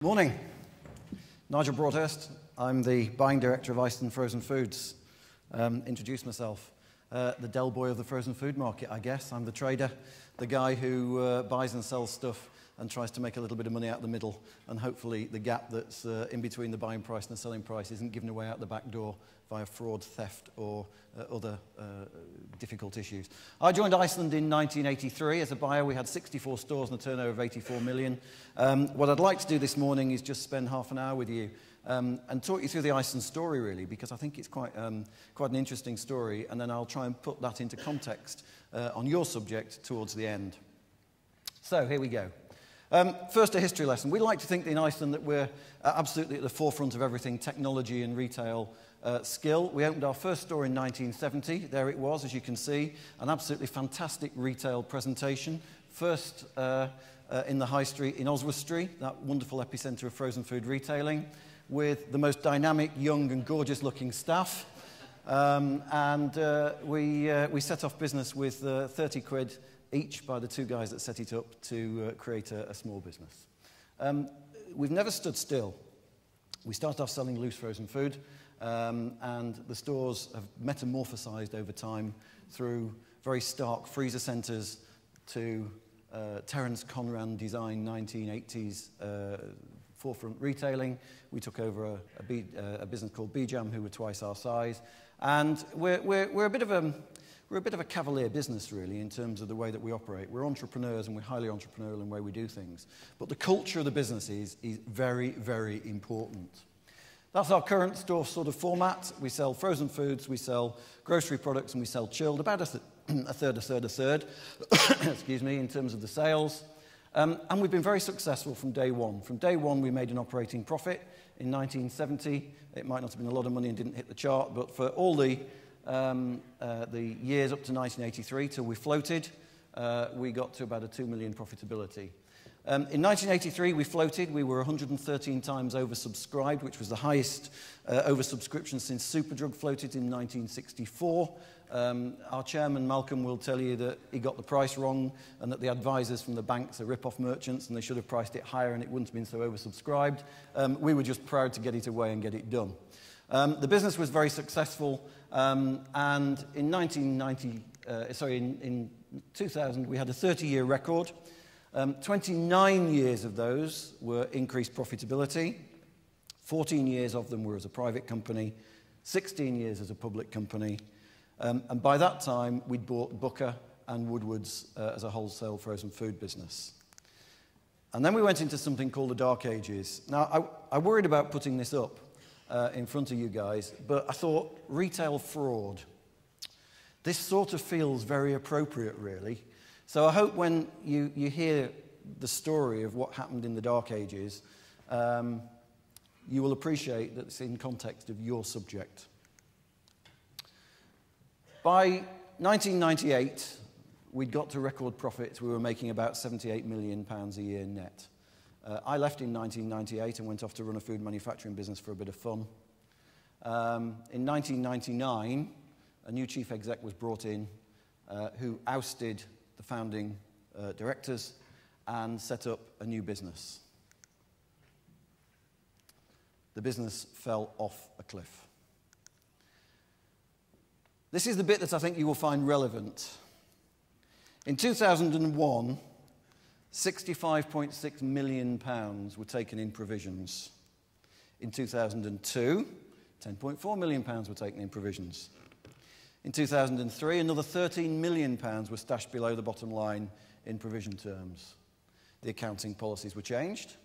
Morning. Nigel Broadhurst. I'm the buying director of Iceland Frozen Foods. Introduce myself. The Del Boy of the frozen food market, I guess. I'm the trader, the guy who buys and sells stuff and tries to make a little bit of money out the middle, and hopefully the gap that's in between the buying price and the selling price isn't given away out the back door via fraud, theft, or other difficult issues. I joined Iceland in 1983 as a buyer. We had 64 stores and a turnover of 84 million. What I'd like to do this morning is just spend half an hour with you and talk you through the Iceland story, really, because I think it's quite an interesting story, and then I'll try and put that into context on your subject towards the end. So here we go. First, a history lesson. We like to think in Iceland that we're absolutely at the forefront of everything technology and retail skill. We opened our first store in 1970. There it was, as you can see, an absolutely fantastic retail presentation. First in the high street in Oswestry, that wonderful epicenter of frozen food retailing, with the most dynamic, young and gorgeous looking staff. We set off business with 30 quid each by the two guys that set it up to create a small business. We've never stood still. We started off selling loose frozen food, and the stores have metamorphosized over time through very stark freezer centers to Terence Conran design 1980s forefront retailing. We took over a business called B-Jam, who were twice our size, and we're a bit of a cavalier business, really, in terms of the way that we operate. We're entrepreneurs, and we're highly entrepreneurial in the way we do things. But the culture of the business is very, very important. That's our current store sort of format. We sell frozen foods, we sell grocery products, and we sell chilled, about a third, excuse me, in terms of the sales. And we've been very successful from day one. From day one, we made an operating profit in 1970. It might not have been a lot of money and didn't hit the chart, but for all the years up to 1983 till we floated, we got to about a 2 million profitability. In 1983 we floated. We were 113 times oversubscribed, which was the highest oversubscription since Superdrug floated in 1964. Our chairman Malcolm will tell you that he got the price wrong and that the advisors from the banks are rip-off merchants and they should have priced it higher and it wouldn't have been so oversubscribed. We were just proud to get it away and get it done. The business was very successful, and in 2000 we had a 30-year record. 29 years of those were increased profitability. 14 years of them were as a private company, 16 years as a public company, and by that time we'd bought Booker and Woodward's as a wholesale frozen food business. And then we went into something called the Dark Ages. Now, I worried about putting this up in front of you guys, but I thought retail fraud, this sort of feels very appropriate, really. So I hope when you hear the story of what happened in the Dark Ages, you will appreciate that it's in context of your subject. By 1998, we'd got to record profits. We were making about £78 million a year net. I left in 1998 and went off to run a food manufacturing business for a bit of fun. In 1999, a new chief exec was brought in who ousted the founding directors and set up a new business. The business fell off a cliff. This is the bit that I think you will find relevant. In 2001, £65.6 million were taken in provisions. In 2002, £10.4 million were taken in provisions. In 2003, another £13 million were stashed below the bottom line in provision terms. The accounting policies were changed,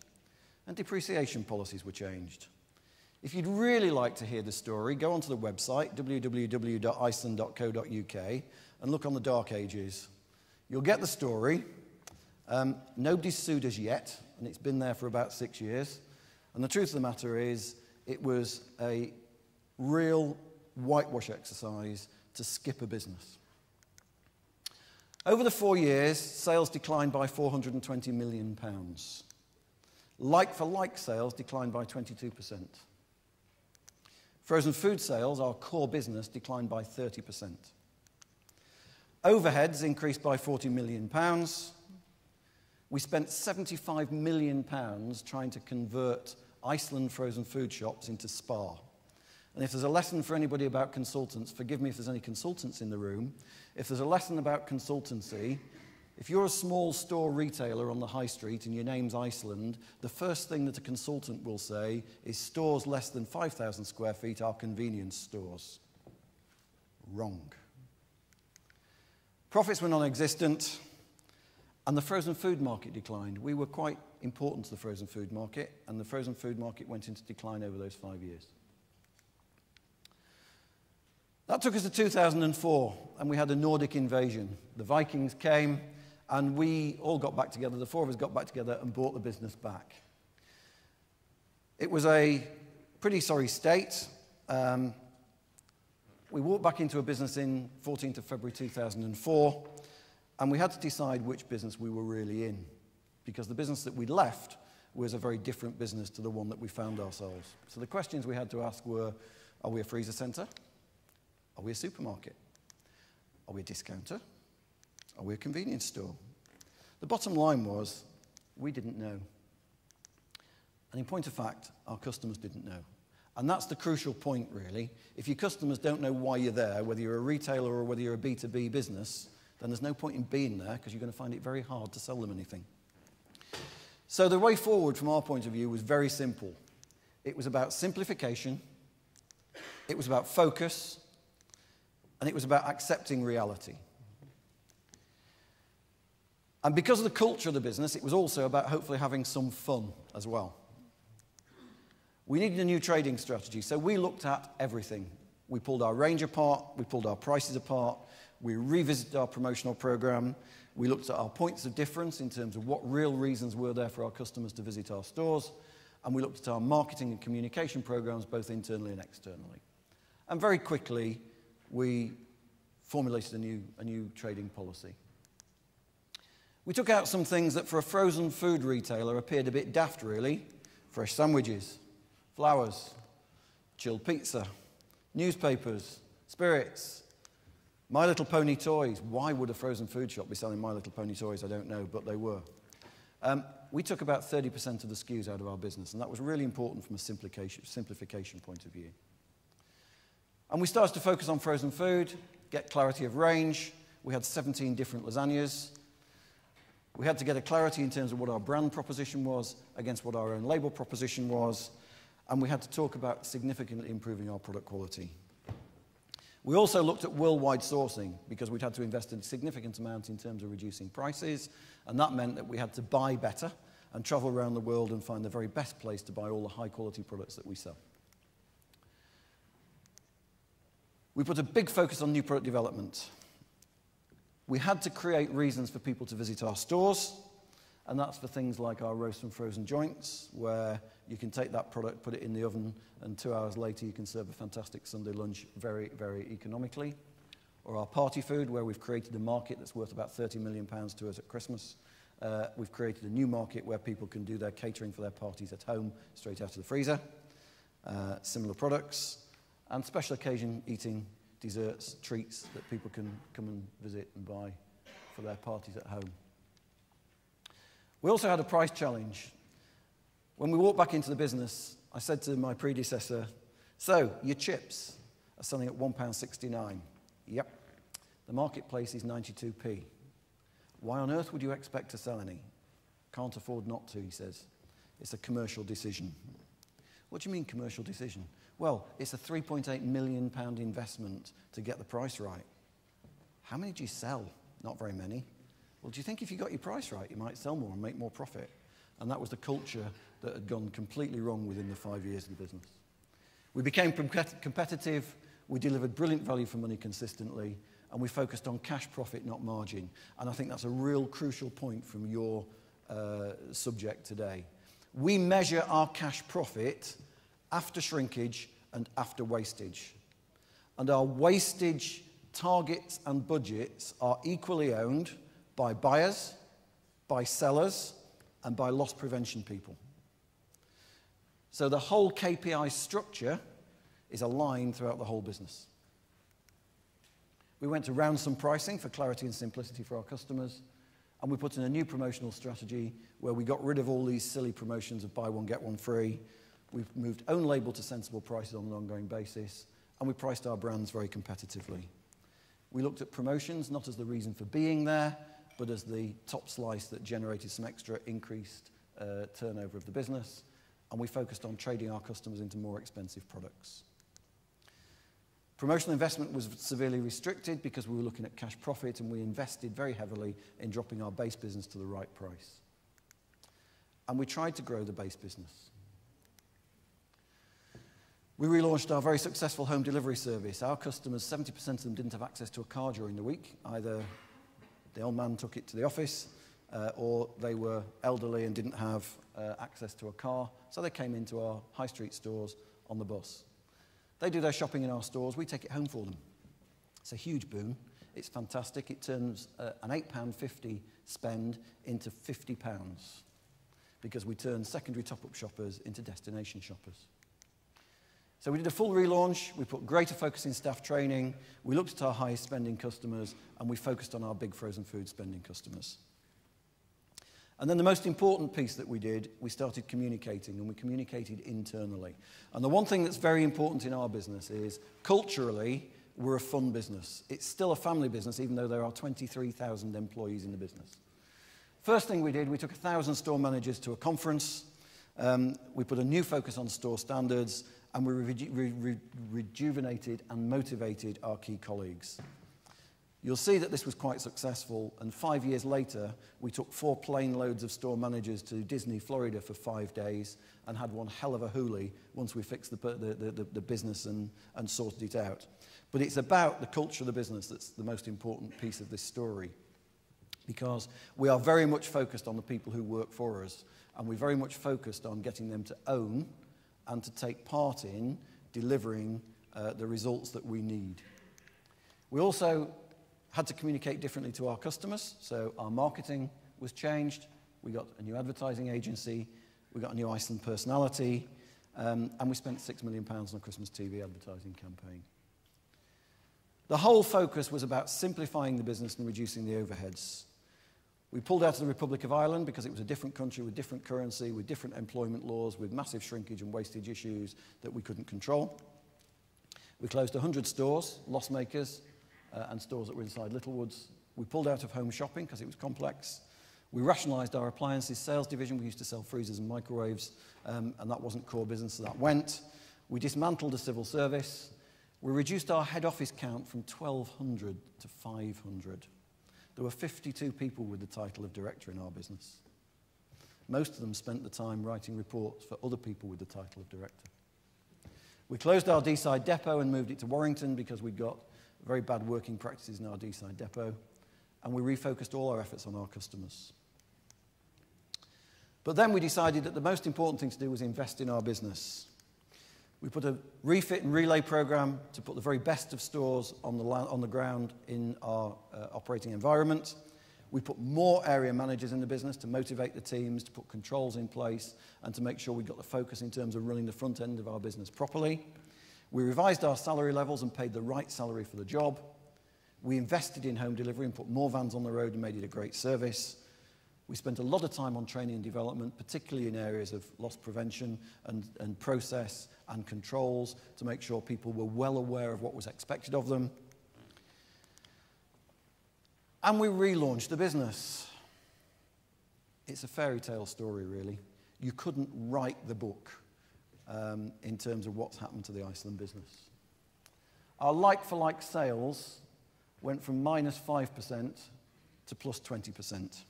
and depreciation policies were changed. If you'd really like to hear the story, go onto the website, www.iceland.co.uk, and look on the Dark Ages. You'll get the story. Nobody's sued us yet, and it's been there for about 6 years. And the truth of the matter is, it was a real whitewash exercise to skip a business. Over the 4 years, sales declined by £420 million. Like-for-like sales declined by 22%. Frozen food sales, our core business, declined by 30%. Overheads increased by £40 million. We spent £75 million trying to convert Iceland frozen food shops into Spa. And if there's a lesson for anybody about consultants, forgive me if there's any consultants in the room, if there's a lesson about consultancy, if you're a small store retailer on the high street and your name's Iceland, the first thing that a consultant will say is stores less than 5,000 square feet are convenience stores. Wrong. Profits were non-existent, and the frozen food market declined. We were quite important to the frozen food market, and the frozen food market went into decline over those 5 years. That took us to 2004, and we had a Nordic invasion. The Vikings came, and we all got back together, the four of us got back together and bought the business back. It was a pretty sorry state. We walked back into a business in 14th of February 2004, and we had to decide which business we were really in, because the business that we'd left was a very different business to the one that we found ourselves. So the questions we had to ask were, are we a freezer centre? Are we a supermarket? Are we a discounter? Are we a convenience store? The bottom line was, we didn't know. And in point of fact, our customers didn't know. And that's the crucial point, really. If your customers don't know why you're there, whether you're a retailer or whether you're a B2B business, then there's no point in being there, because you're going to find it very hard to sell them anything. So the way forward from our point of view was very simple. It was about simplification, it was about focus, and it was about accepting reality. And because of the culture of the business, it was also about hopefully having some fun as well. We needed a new trading strategy, so we looked at everything. We pulled our range apart, we pulled our prices apart, we revisited our promotional program, we looked at our points of difference in terms of what real reasons were there for our customers to visit our stores, and we looked at our marketing and communication programs, both internally and externally. And very quickly, we formulated a new trading policy. We took out some things that for a frozen food retailer appeared a bit daft, really. Fresh sandwiches, flowers, chilled pizza, newspapers, spirits, My Little Pony toys. Why would a frozen food shop be selling My Little Pony toys? I don't know, but they were. We took about 30% of the SKUs out of our business, and that was really important from a simplification point of view. And we started to focus on frozen food, get clarity of range. We had 17 different lasagnas. We had to get a clarity in terms of what our brand proposition was against what our own label proposition was, and we had to talk about significantly improving our product quality. We also looked at worldwide sourcing, because we'd had to invest a significant amount in terms of reducing prices, and that meant that we had to buy better and travel around the world and find the very best place to buy all the high-quality products that we sell. We put a big focus on new product development. We had to create reasons for people to visit our stores, and that's for things like our roast and frozen joints, where you can take that product, put it in the oven, and 2 hours later you can serve a fantastic Sunday lunch very, very economically. Or our party food, where we've created a market that's worth about £30 million to us at Christmas. We've created a new market where people can do their catering for their parties at home, straight out of the freezer. Similar products. And special occasion eating, desserts, treats that people can come and visit and buy for their parties at home. We also had a price challenge. When we walked back into the business, I said to my predecessor, so your chips are selling at £1.69. Yep. The marketplace is 92p. Why on earth would you expect to sell any? Can't afford not to, he says. It's a commercial decision. What do you mean commercial decision? Well, it's a £3.8 million investment to get the price right. How many do you sell? Not very many. Well, do you think if you got your price right, you might sell more and make more profit? And that was the culture that had gone completely wrong within the 5 years of the business. We became competitive, we delivered brilliant value for money consistently, and we focused on cash profit, not margin. And I think that's a real crucial point from your subject today. We measure our cash profit after shrinkage and after wastage. And our wastage targets and budgets are equally owned by buyers, by sellers, and by loss prevention people. So the whole KPI structure is aligned throughout the whole business. We went to round sum pricing for clarity and simplicity for our customers, And we put in a new promotional strategy where we got rid of all these silly promotions of buy one, get one free. We've moved own label to sensible prices on an ongoing basis, and we priced our brands very competitively. We looked at promotions not as the reason for being there, but as the top slice that generated some extra increased turnover of the business, and we focused on trading our customers into more expensive products. Promotional investment was severely restricted because we were looking at cash profit, and we invested very heavily in dropping our base business to the right price. And we tried to grow the base business. We relaunched our very successful home delivery service. Our customers, 70% of them didn't have access to a car during the week. Either the old man took it to the office, or they were elderly and didn't have access to a car, so they came into our high street stores on the bus. They do their shopping in our stores, we take it home for them. It's a huge boon, it's fantastic, it turns an £8.50 spend into £50, because we turn secondary top-up shoppers into destination shoppers. So we did a full relaunch, we put greater focus in staff training, we looked at our highest spending customers, and we focused on our big frozen food spending customers. And then the most important piece that we did, we started communicating, and we communicated internally. And the one thing that's very important in our business is, culturally, we're a fun business. It's still a family business, even though there are 23,000 employees in the business. First thing we did, we took 1,000 store managers to a conference. We put a new focus on store standards, and we rejuvenated and motivated our key colleagues. You'll see that this was quite successful, and 5 years later, we took 4 plane loads of store managers to Disney, Florida for 5 days and had one hell of a hoolie once we fixed the business and sorted it out. But it's about the culture of the business that's the most important piece of this story, because we are very much focused on the people who work for us, and we're very much focused on getting them to own and to take part in delivering the results that we need. We also had to communicate differently to our customers, so our marketing was changed. We got a new advertising agency, we got a new Iceland personality, and we spent £6 million on a Christmas TV advertising campaign. The whole focus was about simplifying the business and reducing the overheads. We pulled out of the Republic of Ireland because it was a different country with different currency, with different employment laws, with massive shrinkage and wastage issues that we couldn't control. We closed 100 stores, loss makers, and stores that were inside Littlewoods. We pulled out of home shopping because it was complex. We rationalised our appliances sales division. We used to sell freezers and microwaves, and that wasn't core business, so that went. We dismantled the civil service. We reduced our head office count from 1,200 to 500. There were 52 people with the title of director in our business. Most of them spent the time writing reports for other people with the title of director. We closed our D-side depot and moved it to Warrington because we'd got very bad working practices in our D-side depot, and we refocused all our efforts on our customers. But then we decided that the most important thing to do was invest in our business. We put a refit and relay program to put the very best of stores on the ground in our operating environment. We put more area managers in the business to motivate the teams, to put controls in place, and to make sure we got the focus in terms of running the front end of our business properly. We revised our salary levels and paid the right salary for the job. We invested in home delivery and put more vans on the road and made it a great service. We spent a lot of time on training and development, particularly in areas of loss prevention and process and controls, to make sure people were well aware of what was expected of them. And we relaunched the business. It's a fairy tale story, really. You couldn't write the book in terms of what's happened to the Iceland business. Our like-for-like sales went from -5% to +20%.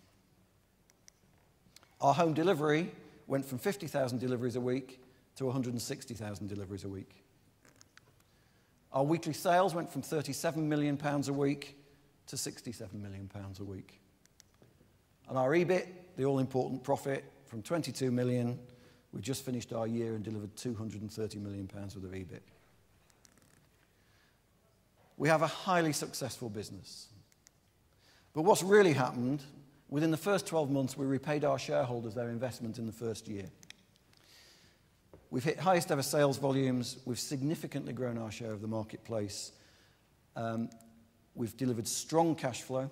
Our home delivery went from 50,000 deliveries a week to 160,000 deliveries a week. Our weekly sales went from £37 million a week to £67 million a week. And our EBIT, the all-important profit, from 22 million, we just finished our year and delivered £230 million worth of EBIT. We have a highly successful business. But what's really happened, within the first 12 months, we repaid our shareholders their investment in the first year. We've hit highest ever sales volumes. We've significantly grown our share of the marketplace. We've delivered strong cash flow.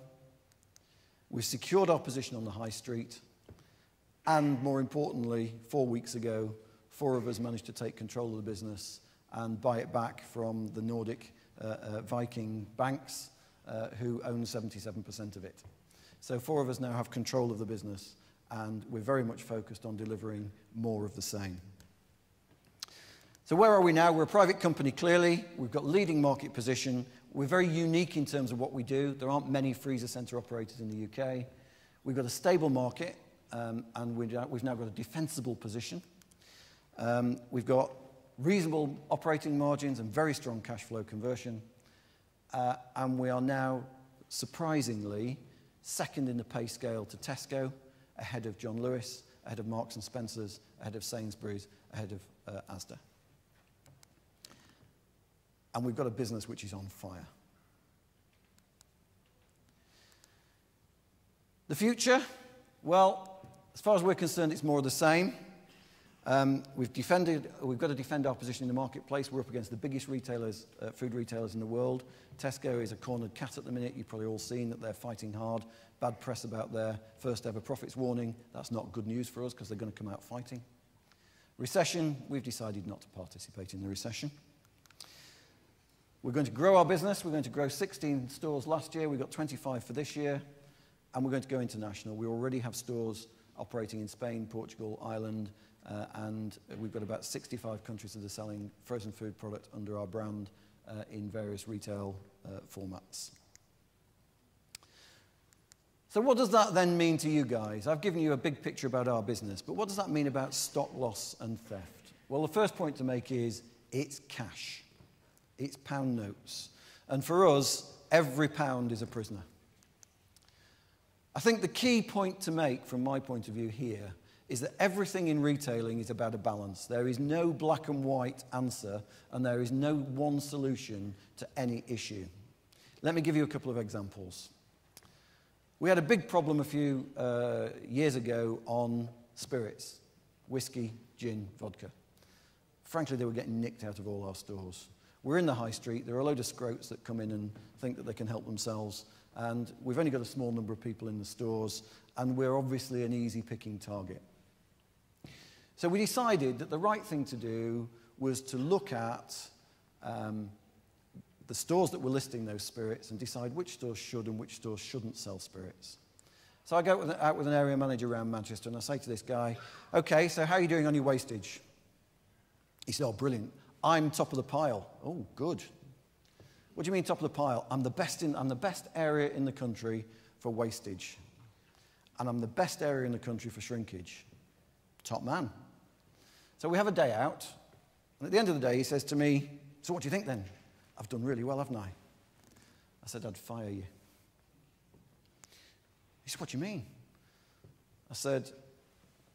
We've secured our position on the high street, and more importantly, 4 weeks ago, 4 of us managed to take control of the business and buy it back from the Nordic Viking banks, who own 77% of it. So 4 of us now have control of the business, and we're very much focused on delivering more of the same. So where are we now? We're a private company, clearly. We've got leading market position. We're very unique in terms of what we do. There aren't many freezer centre operators in the UK. We've got a stable market, and we've now got a defensible position. We've got reasonable operating margins and very strong cash flow conversion. And we are now, surprisingly, second in the pay scale to Tesco, ahead of John Lewis, ahead of Marks and Spencer's, ahead of Sainsbury's, ahead of Asda. And we've got a business which is on fire. The future, well, as far as we're concerned, it's more of the same. We've got to defend our position in the marketplace. We're up against the biggest retailers, food retailers in the world. Tesco is a cornered cat at the minute. You've probably all seen that they're fighting hard. Bad press about their first ever profits warning. That's not good news for us because they're going to come out fighting. Recession, we've decided not to participate in the recession. We're going to grow our business. We're going to grow 16 stores last year. We've got 25 for this year. And we're going to go international. We already have stores operating in Spain, Portugal, Ireland, and we've got about 65 countries that are selling frozen food product under our brand in various retail formats. So what does that then mean to you guys? I've given you a big picture about our business, but what does that mean about stock loss and theft? Well, the first point to make is it's cash. It's pound notes. And for us, every pound is a prisoner. I think the key point to make from my point of view here is that everything in retailing is about a balance. There is no black and white answer, and there is no one solution to any issue. Let me give you a couple of examples. We had a big problem a few years ago on spirits, whiskey, gin, vodka. Frankly, they were getting nicked out of all our stores. We're in the high street. There are a load of scroats that come in and think that they can help themselves, and we've only got a small number of people in the stores, and we're obviously an easy picking target. So we decided that the right thing to do was to look at the stores that were listing those spirits and decide which stores should and which stores shouldn't sell spirits. So I go out with an area manager around Manchester, and I say to this guy, okay, so how are you doing on your wastage? He said, oh, brilliant. I'm top of the pile. Oh, good. What do you mean top of the pile? I'm the best area in the country for wastage. And I'm the best area in the country for shrinkage. Top man. So we have a day out. And at the end of the day, he says to me, so what do you think then? I've done really well, haven't I? I said, I'd fire you. He said, what do you mean? I said,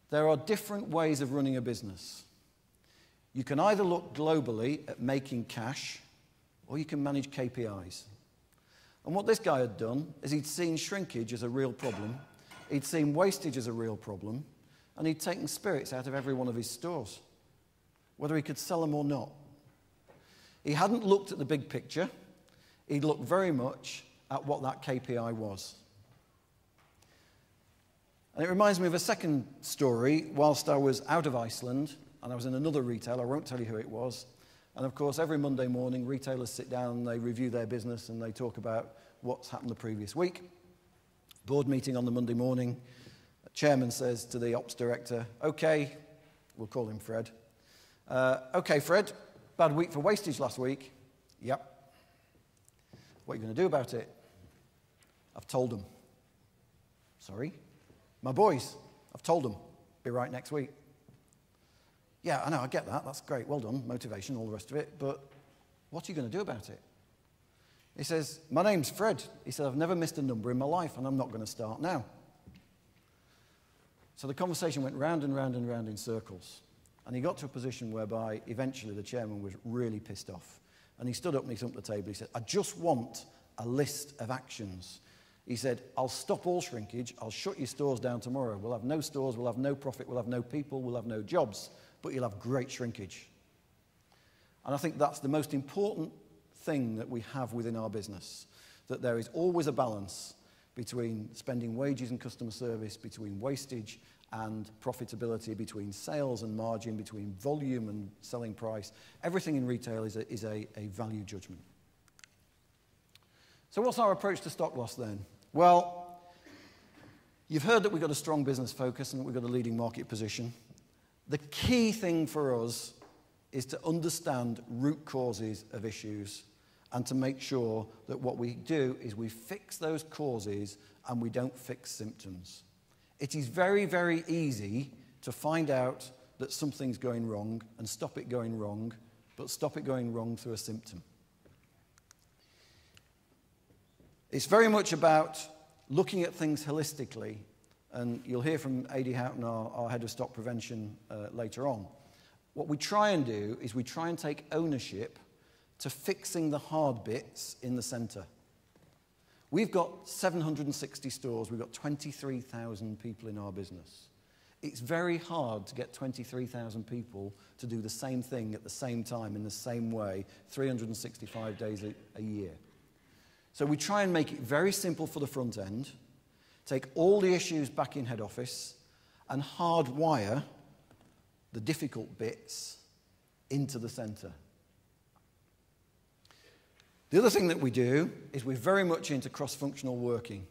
there are different ways of running a business. You can either look globally at making cash, or you can manage KPIs. And what this guy had done is he'd seen shrinkage as a real problem, he'd seen wastage as a real problem, and he'd taken spirits out of every one of his stores, whether he could sell them or not. He hadn't looked at the big picture. He'd looked very much at what that KPI was. And it reminds me of a second story. Whilst I was out of Iceland, and I was in another retailer, I won't tell you who it was. And of course, every Monday morning, retailers sit down, they review their business, and they talk about what's happened the previous week. Board meeting on the Monday morning. The chairman says to the ops director, okay, we'll call him Fred. Okay, Fred, bad week for wastage last week. Yep. What are you going to do about it? I've told them. Sorry? My boys, I've told them. Be right next week. Yeah, I know, I get that. That's great. Well done. Motivation, all the rest of it. But what are you going to do about it? He says, my name's Fred. He said, I've never missed a number in my life, and I'm not going to start now. So the conversation went round and round and round in circles. And he got to a position whereby eventually the chairman was really pissed off. And he stood up and he thumped the table. He said, I just want a list of actions. He said, I'll stop all shrinkage. I'll shut your stores down tomorrow. We'll have no stores. We'll have no profit. We'll have no people. We'll have no jobs. But you'll have great shrinkage. And I think that's the most important thing that we have within our business, that there is always a balance between spending wages and customer service, between wastage and profitability, between sales and margin, between volume and selling price. Everything in retail is a value judgment. So what's our approach to stock loss then? Well, you've heard that we've got a strong business focus and that we've got a leading market position. The key thing for us is to understand root causes of issues and to make sure that what we do is we fix those causes and we don't fix symptoms. It is very, very easy to find out that something's going wrong and stop it going wrong, but stop it going wrong through a symptom. It's very much about looking at things holistically, and you'll hear from A.D. Houghton, our head of stock prevention, later on. What we try and do is we try and take ownership to fixing the hard bits in the centre. We've got 760 stores. We've got 23,000 people in our business. It's very hard to get 23,000 people to do the same thing at the same time in the same way 365 days a year. So we try and make it very simple for the front end, take all the issues back in head office, and hardwire the difficult bits into the centre. The other thing that we do is we're very much into cross-functional working.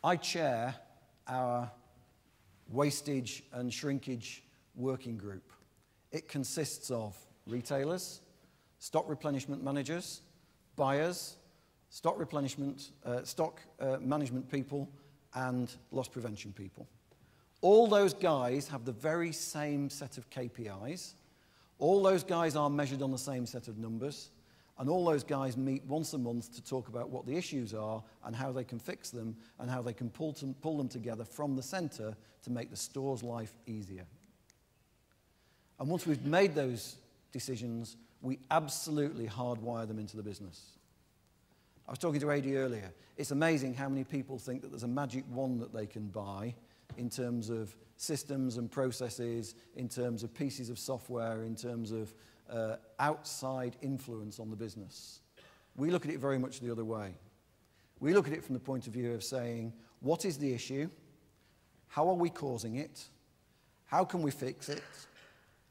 I chair our wastage and shrinkage working group. It consists of retailers, stock replenishment managers, buyers, stock management people, and loss prevention people. All those guys have the very same set of KPIs. All those guys are measured on the same set of numbers. And all those guys meet once a month to talk about what the issues are and how they can fix them and how they can pull them together from the centre to make the store's life easier. And once we've made those decisions, we absolutely hardwire them into the business. I was talking to AD earlier. It's amazing how many people think that there's a magic wand that they can buy in terms of systems and processes, in terms of pieces of software, in terms of outside influence on the business. We look at it very much the other way. We look at it from the point of view of saying, what is the issue? How are we causing it? How can we fix it?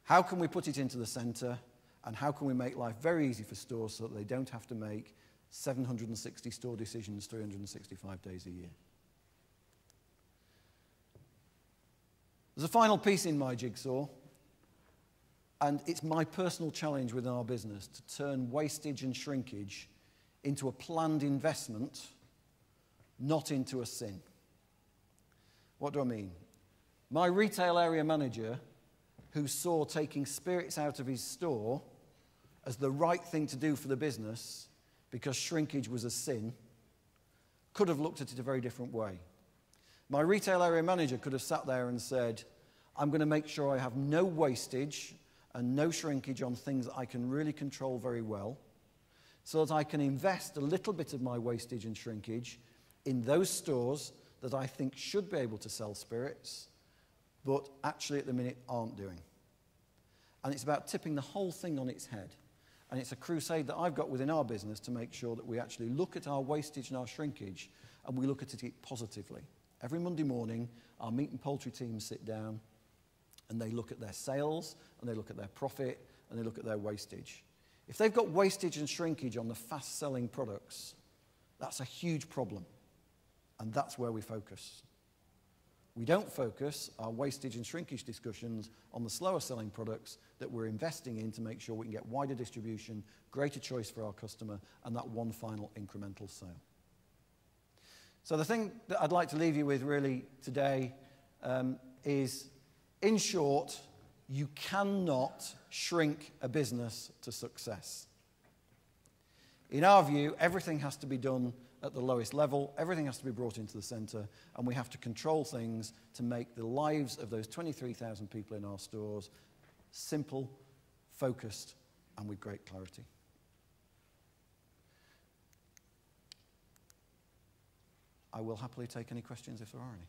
How can we put it into the centre? And how can we make life very easy for stores so that they don't have to make 760 store decisions 365 days a year? There's a final piece in my jigsaw, and it's my personal challenge within our business to turn wastage and shrinkage into a planned investment, not into a sin. What do I mean? My retail area manager, who saw taking spirits out of his store as the right thing to do for the business because shrinkage was a sin, could have looked at it a very different way. My retail area manager could have sat there and said, I'm going to make sure I have no wastage and no shrinkage on things that I can really control very well, so that I can invest a little bit of my wastage and shrinkage in those stores that I think should be able to sell spirits, but actually at the minute aren't doing. And it's about tipping the whole thing on its head. And it's a crusade that I've got within our business to make sure that we actually look at our wastage and our shrinkage, and we look at it positively. Every Monday morning, our meat and poultry teams sit down, and they look at their sales, and they look at their profit, and they look at their wastage. If they've got wastage and shrinkage on the fast-selling products, that's a huge problem, and that's where we focus. We don't focus our wastage and shrinkage discussions on the slower-selling products that we're investing in to make sure we can get wider distribution, greater choice for our customer, and that one final incremental sale. So the thing that I'd like to leave you with really today is, in short, you cannot shrink a business to success. In our view, everything has to be done at the lowest level, everything has to be brought into the centre, and we have to control things to make the lives of those 23,000 people in our stores simple, focused, and with great clarity. I will happily take any questions if there are any.